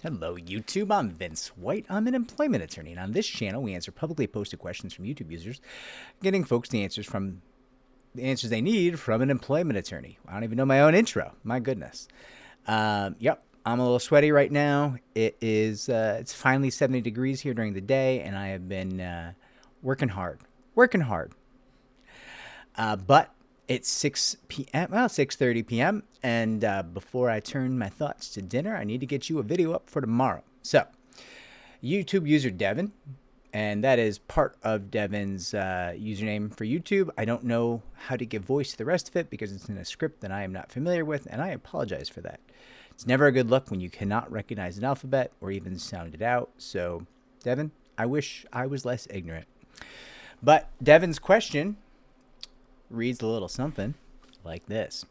Hello, YouTube. I'm Vince White. I'm an employment attorney, and on this channel, we answer publicly posted questions from YouTube users, getting folks the answers they need from an employment attorney. I don't even know my own intro. My goodness. Yep, I'm a little sweaty right now. It's finally 70 degrees here during the day, and I have been working hard, but it's 6 p.m. Well, 6:30 p.m. And before I turn my thoughts to dinner, I need to get you a video up for tomorrow. So, YouTube user Devin, and that is part of Devin's username for YouTube. I don't know how to give voice to the rest of it because it's in a script that I am not familiar with, and I apologize for that. It's never a good look when you cannot recognize an alphabet or even sound it out. So, Devin, I wish I was less ignorant. But Devin's question reads a little something like this.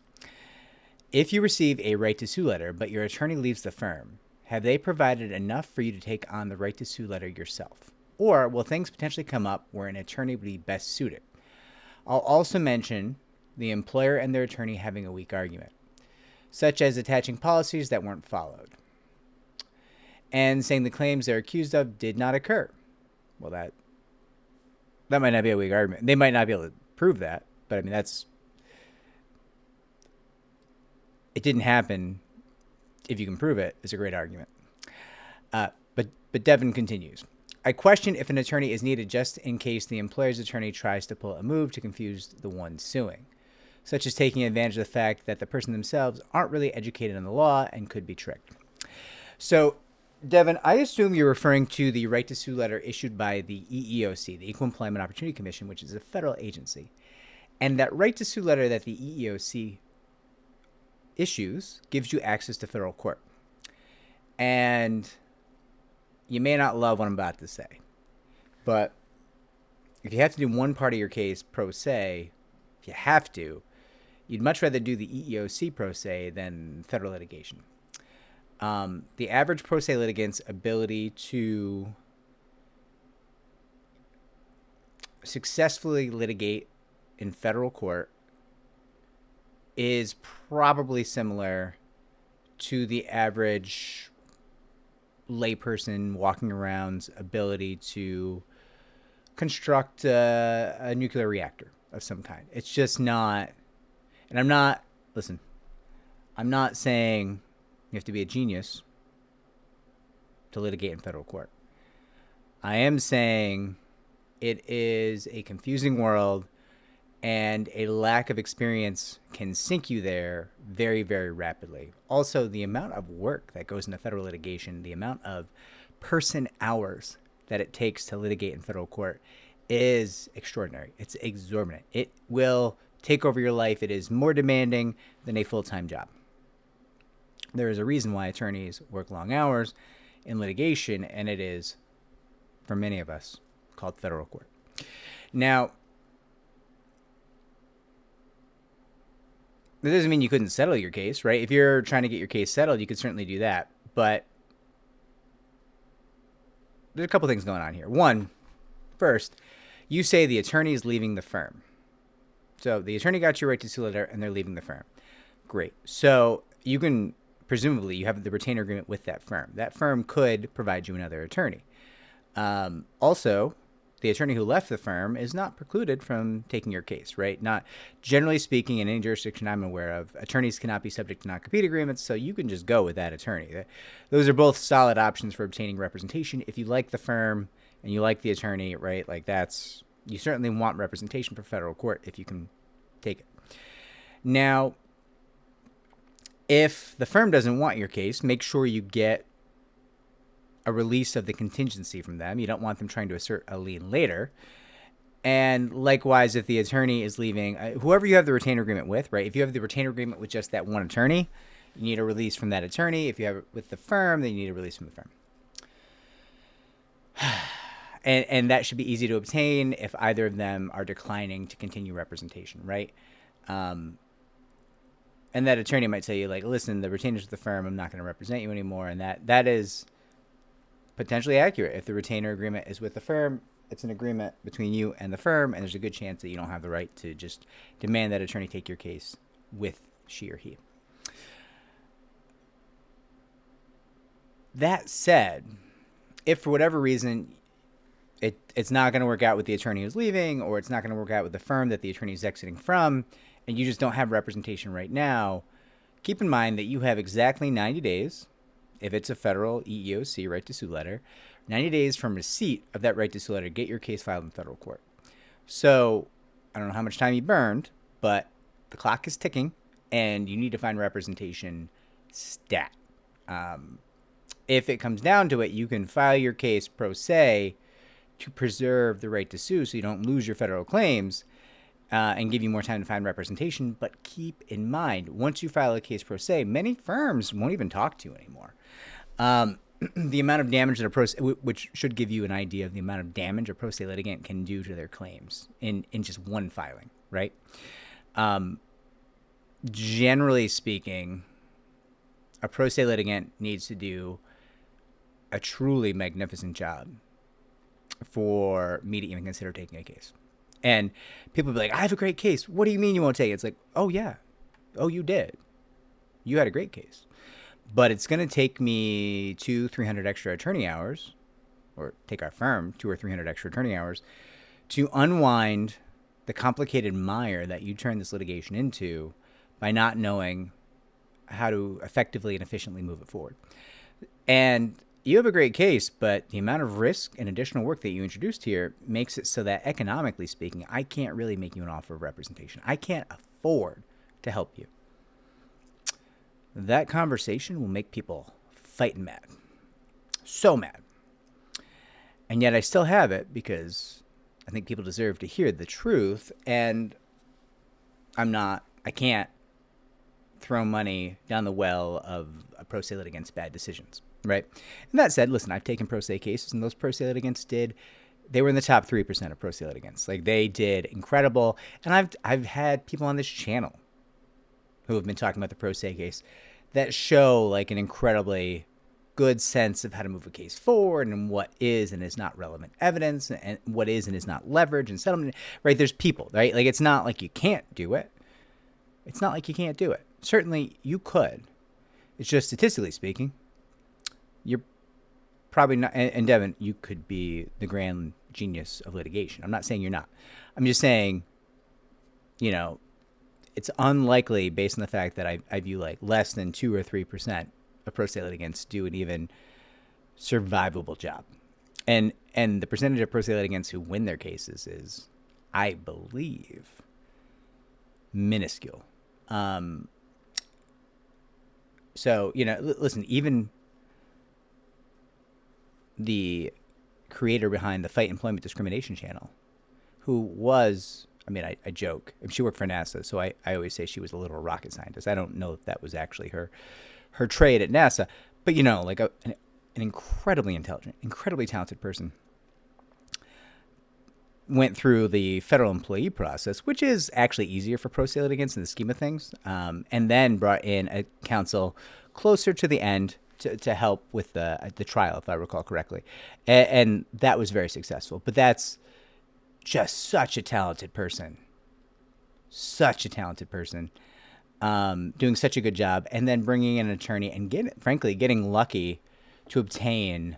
If you receive a right to sue letter, but your attorney leaves the firm, have they provided enough for you to take on the right to sue letter yourself? Or will things potentially come up where an attorney would be best suited? I'll also mention the employer and their attorney having a weak argument, such as attaching policies that weren't followed, and saying the claims they're accused of did not occur. Well, that might not be a weak argument. They might not be able to prove that, but I mean, it didn't happen. If you can prove it, it's a great argument. But Devin continues. I question if an attorney is needed just in case the employer's attorney tries to pull a move to confuse the one suing, such as taking advantage of the fact that the person themselves aren't really educated on the law and could be tricked. So, Devin, I assume you're referring to the right to sue letter issued by the EEOC, the Equal Employment Opportunity Commission, which is a federal agency. And that right to sue letter that the EEOC issues gives you access to federal court. And you may not love what I'm about to say, but if you have to do one part of your case pro se, if you have to, you'd much rather do the EEOC pro se than federal litigation. The average pro se litigant's ability to successfully litigate in federal court is probably similar to the average layperson walking around's ability to construct a nuclear reactor of some kind. It's just not, and I'm not saying you have to be a genius to litigate in federal court. I am saying it is a confusing world, and a lack of experience can sink you there very, very rapidly. Also, the amount of work that goes into federal litigation, the amount of person hours that it takes to litigate in federal court is extraordinary. It's exorbitant. It will take over your life. It is more demanding than a full-time job. There is a reason why attorneys work long hours in litigation, and it is, for many of us, called federal court. Now, that doesn't mean you couldn't settle your case, right? If you're trying to get your case settled, you could certainly do that. But there's a couple things going on here. One, first, you say the attorney is leaving the firm. So the attorney got your right to sue letter, and they're leaving the firm. Great. So you can, presumably, you have the retainer agreement with that firm. That firm could provide you another attorney. Also, the attorney who left the firm is not precluded from taking your case, right? Not generally speaking, in any jurisdiction I'm aware of, attorneys cannot be subject to non-compete agreements, so you can just go with that attorney. Those are both solid options for obtaining representation. If you like the firm and you like the attorney, right, like you certainly want representation for federal court if you can take it. Now, if the firm doesn't want your case, make sure you get a release of the contingency from them. You don't want them trying to assert a lien later. And likewise, if the attorney is leaving, whoever you have the retainer agreement with, right? If you have the retainer agreement with just that one attorney, you need a release from that attorney. If you have it with the firm, then you need a release from the firm. And that should be easy to obtain if either of them are declining to continue representation, right? And that attorney might tell you, like, listen, the retainer's with the firm, I'm not going to represent you anymore. And that is potentially accurate. If the retainer agreement is with the firm, it's an agreement between you and the firm, and there's a good chance that you don't have the right to just demand that attorney take your case with she or he. That said, if for whatever reason it's not going to work out with the attorney who's leaving, or it's not going to work out with the firm that the attorney is exiting from, and you just don't have representation right now, keep in mind that you have exactly 90 days, if it's a federal EEOC right to sue letter, 90 days from receipt of that right to sue letter to get your case filed in federal court. So I don't know how much time you burned, but the clock is ticking, and you need to find representation stat. If it comes down to it, you can file your case pro se to preserve the right to sue so you don't lose your federal claims, and give you more time to find representation. But keep in mind, once you file a case pro se, many firms won't even talk to you anymore. The amount of damage that a pro se, which should give you an idea of the amount of damage a pro se litigant can do to their claims in just one filing, right? Generally speaking, a pro se litigant needs to do a truly magnificent job for me to even consider taking a case. And people be like, I have a great case. What do you mean you won't take it? It's like, oh yeah. Oh, you did. You had a great case. But it's going to take me 200-300 extra attorney hours, or take our firm 200 or 300 extra attorney hours, to unwind the complicated mire that you turn this litigation into by not knowing how to effectively and efficiently move it forward. And you have a great case, but the amount of risk and additional work that you introduced here makes it so that, economically speaking, I can't really make you an offer of representation. I can't afford to help you. That conversation will make people fighting mad. So mad. And yet I still have it because I think people deserve to hear the truth, and I can't throw money down the well of a pro se litigant's bad decisions. Right. And that said, listen, I've taken pro se cases, and those pro se litigants they were in the top 3% of pro se litigants. Like, they did incredible. And I've had people on this channel who have been talking about the pro se case that show like an incredibly good sense of how to move a case forward, and what is and is not relevant evidence, and what is and is not leverage and settlement. Right. There's people, right? Like, it's not like you can't do it. It's not like you can't do it. Certainly you could. It's just, statistically speaking, you're probably not, and Devin, you could be the grand genius of litigation. I'm not saying you're not. I'm just saying, it's unlikely, based on the fact that I view like less than 2 or 3% of pro se litigants do an even survivable job. And the percentage of pro se litigants who win their cases is, I believe, minuscule. So, listen, even the creator behind the Fight Employment Discrimination channel, who was, I joke, she worked for NASA, so I always say she was a literal rocket scientist. I don't know if that was actually her trade at NASA, but like an incredibly intelligent, incredibly talented person, went through the federal employee process, which is actually easier for pro se litigants in the scheme of things, and then brought in a counsel closer to the end to help with the trial, if I recall correctly. And that was very successful. But that's just such a talented person. Doing such a good job. And then bringing in an attorney and getting lucky to obtain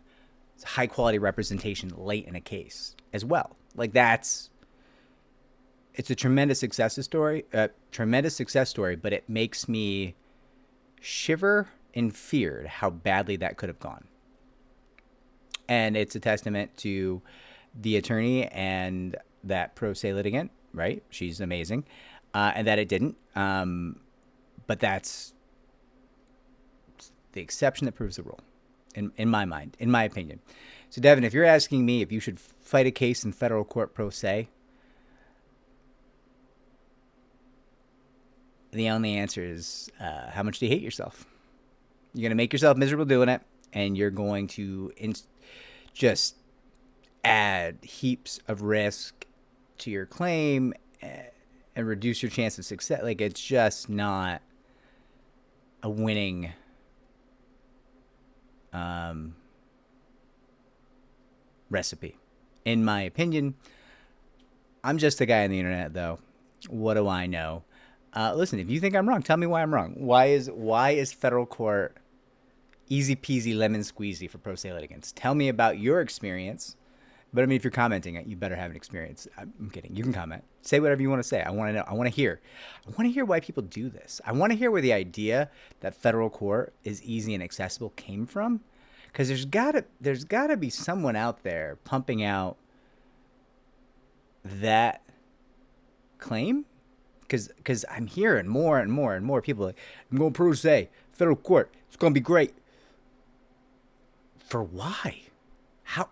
high quality representation late in a case as well. Like, it's a tremendous success story, but it makes me shiver in fear how badly that could have gone. And it's a testament to the attorney and that pro se litigant, right? She's amazing. And that it didn't. But that's the exception that proves the rule, in my mind, in my opinion. So, Devin, if you're asking me if you should fight a case in federal court pro se, the only answer is, how much do you hate yourself? You're going to make yourself miserable doing it, and you're going to just add heaps of risk to your claim and reduce your chance of success. Like, it's just not a winning recipe, in my opinion. I'm just a guy on the internet, though. What do I know? Listen, if you think I'm wrong, tell me why I'm wrong. Why is federal court Easy peasy lemon squeezy for pro se litigants. Tell me about your experience. But I mean, if you're commenting, you better have an experience. I'm kidding. You can comment. Say whatever you want to say. I want to know. I want to hear. I want to hear why people do this. I want to hear where the idea that federal court is easy and accessible came from. Because there's gotta be someone out there pumping out that claim. Because I'm hearing more and more and more people like, I'm going pro se, federal court. It's going to be great. For why? How?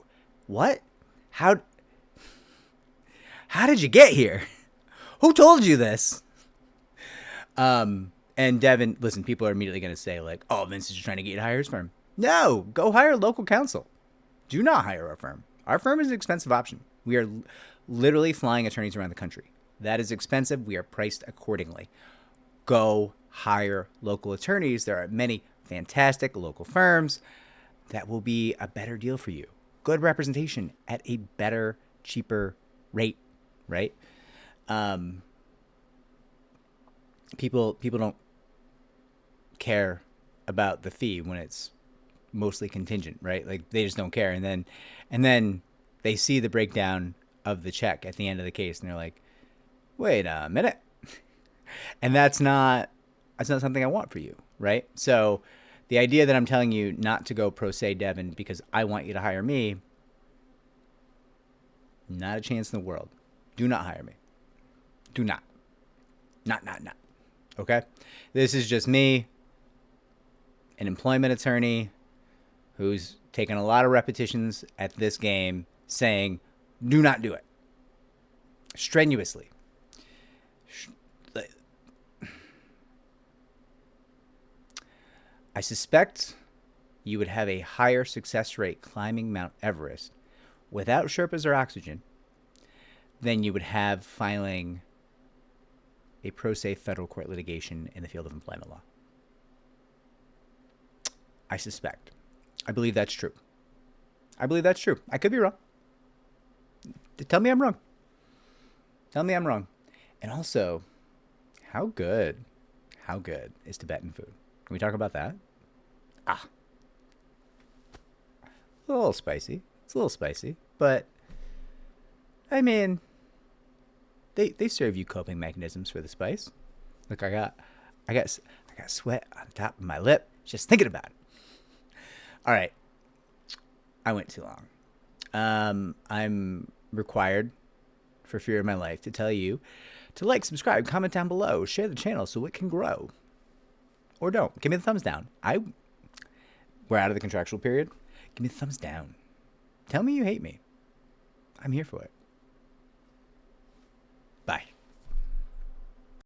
What? How did you get here? Who told you this? And Devin, listen, people are immediately going to say like, oh, Vince is just trying to get you to hire his firm. No, go hire local counsel. Do not hire our firm. Our firm is an expensive option. We are literally flying attorneys around the country. That is expensive. We are priced accordingly. Go hire local attorneys. There are many fantastic local firms that will be a better deal for you. Good representation at a better, cheaper rate, right? People don't care about the fee when it's mostly contingent, right? Like they just don't care. And then they see the breakdown of the check at the end of the case and they're like, wait a minute. And that's not something I want for you, right? So the idea that I'm telling you not to go pro se, Devin, because I want you to hire me, not a chance in the world. Do not hire me. Do not. Not. Okay? This is just me, an employment attorney who's taken a lot of repetitions at this game saying, do not do it. Strenuously. I suspect you would have a higher success rate climbing Mount Everest without Sherpas or oxygen than you would have filing a pro se federal court litigation in the field of employment law. I suspect. I believe that's true. I could be wrong. Tell me I'm wrong. And also, how good is Tibetan food? Can we talk about that? A little spicy. It's a little spicy, but I mean, they serve you coping mechanisms for the spice. Look, I got sweat on the top of my lip just thinking about it. All right, I went too long. I'm required, for fear of my life, to tell you to like, subscribe, comment down below, share the channel so it can grow. Or don't. Give me the thumbs down. We're out of the contractual period. Give me the thumbs down. Tell me you hate me. I'm here for it.